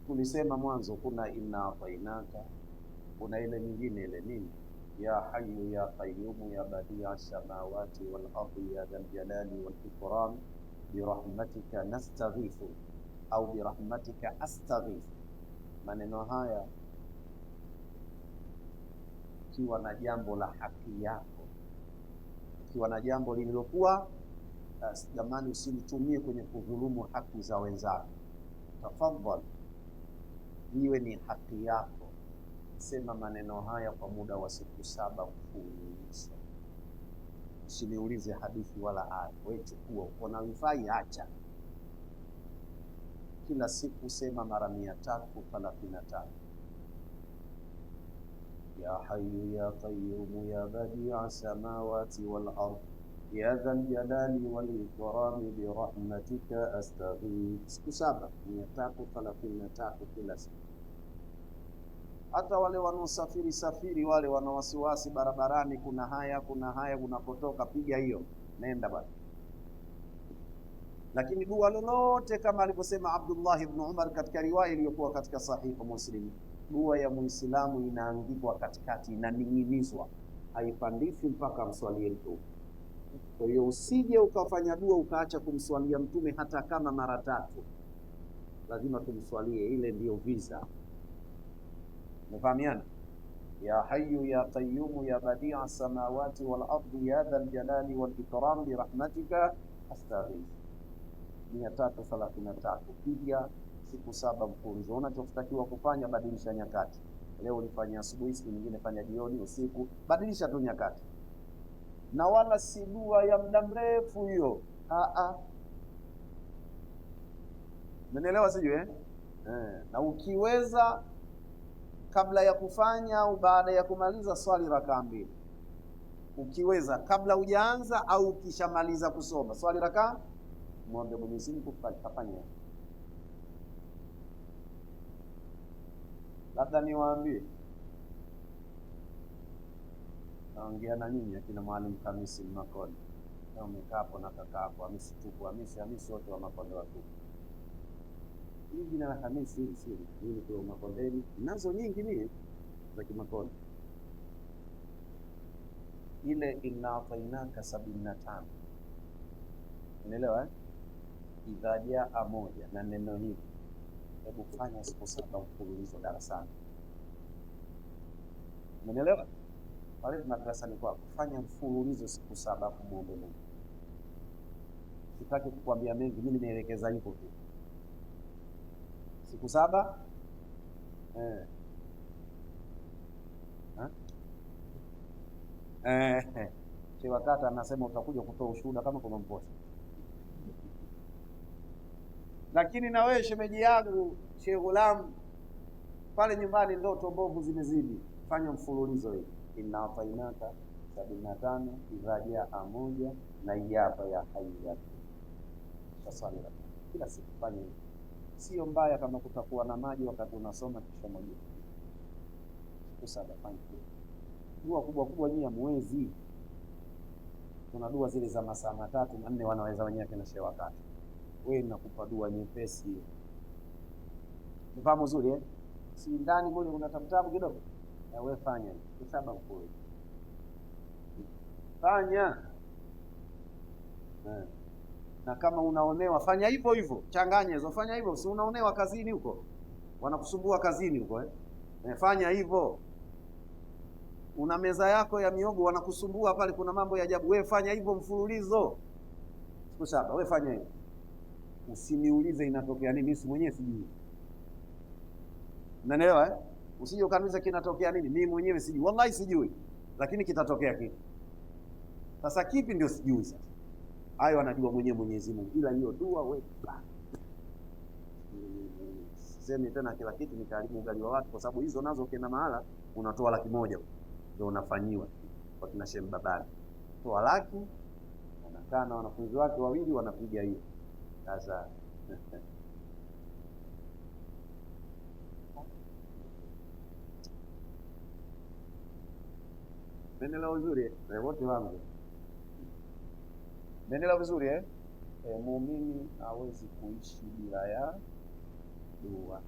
Tulisema mwanzo kuna inna atainaka, kuna ile nyingine ile nini, ya hayyu ya qayyum ya badi'a samawati wal ardi ya dhal jalali wal ikram birahmatika nastaghithu au birahmatika astaghithu. Maneno haya ukiwa na jambo la haki yako, ukiwa na jambo lililokuwa jamani, usilitumie kwenye kudhulumu haki za wenzako. Tafadhali, iwe ni haki yako, sema maneno haya kwa muda wa siku 7 mfululizo. Usiniulize hadithi wala aya, wewe chukua, uko na wifi, acha. Kila siku sema mara 333. Ya hayyu ya qayyum ya badi'a samawati wal ard ya dhal jalali wal ikram bi rahmatika astaghith. Siku 7, 333 kila siku. Hata wale wanaosafiri wale wana wasiwasi barabarani, kuna haya unapotoka, piga hiyo, nenda bwana. Lakini dua lolote kama alivyosema Abdullah ibn Umar katika riwaya iliyokuwa katika Sahihu Muslim, dua ya Muislamu inaangikwa katikati, inaning'inizwa, haipandishwi mpaka mswalie Mtume. Kwa hiyo usije ukafanya dua ukaacha kumswalia Mtume hata kama mara 3. Lazima tumswalie, ile ndiyo visa. Mfahamiana? Ya hayyu ya qayyum ya badi'a samawati wal ardi ya dhal jalali wal ikram bi rahmatika astaghith. 333 piga siku 7 mfululizo. Unachotakiwa kufanya, badilisha nyakati. Leo ulifanya asubuhi, siku nyingine fanya jioni, usiku, badilisha tu nyakati. Na wala si dua ya muda mrefu hiyo. Umeelewa sijui na ukiweza kabla ya kufanya au baada ya kumaliza, swali rakaa 2. Ukiweza kabla hujaanza au ukishamaliza kusoma, swali rakaa, muombe Mwenyezi Mungu kufanya. Labda niwaambie, naongea na nyinyi akina Mwalimu Hamisi Makonde, na umekaa hapo na kaka hapo Hamisi tupu, Hamisi wote wa Makonde watu hivi na Hamisi hivi siri ili kwa Makondeni nazo nyingi mimi za Kimakonde. Ile inna atainaka 75, unaelewa idha jaa moja na neno hili, hebu fanya siku 7 mfululizo darasani. Umeelewa? Pale madrasani kwako fanya mfululizo siku 7 kumwomba Mungu. Sitaki kukwambia mengi, mimi nielekeza hivyo tu. Siku 7 Wakati anasema utakuja kutoa ushuhuda kama kuna mposa. Lakini na wewe shemeji yangu Sheikh Ghulam, pale nyumbani ndoto mbovu zimezidi, fanya mfululizo hii inna atainaka 75, idha jaa moja, na hapa ya hayya tasali kila siku. Fanya hivi, sio mbaya kama kutakuwa na maji wakati unasoma kisha moja siku 7. Fanya dua kubwa nyinyi mwezi. Kuna dua zile za masaa 3 na 4 wanaweza wenyewe kina Sheikh wakati. Wewe nakupa dua nyepesi. Mfahamu zuri si ndani bodi kuna tamtabu kidogo. Na wewe fanya 7 mfululizo. Fanya. Na kama unaonewa fanya hivyo hivyo. Changanya hizo, fanya hivyo. Si unaonewa kazini huko, wanakusumbua kazini huko fanya hivyo. Una meza yako ya miogo wanakusumbua pale, kuna mambo ya ajabu, wewe fanya hivyo mfululizo siku 7. Wewe fanya hivyo, usiniulize inatokea nini, mimi mwenyewe sijui. Unaelewa Usije ukaniuliza kinatokea nini, mimi mwenyewe sijui, wallahi sijui, lakini kitatokea kitu. Sasa kipi ndio sijui. Sasa hayo anajua mwenyewe Mwenyezi Mungu, ila hiyo dua wewe sema tena kila kitu ni karibu ugali wa watu, kwa sababu hizo nazo ukienda mahala unatoa 100,000 ndio unafanyiwa kwa kina Sheikh Babani, toa 100,000, anakaa na wanafunzi wake wawili wanapiga hiyo. Sasa Mendelea vizuri wote wangu, mendelea vizuri muumini hawezi kuishi bila ya dua.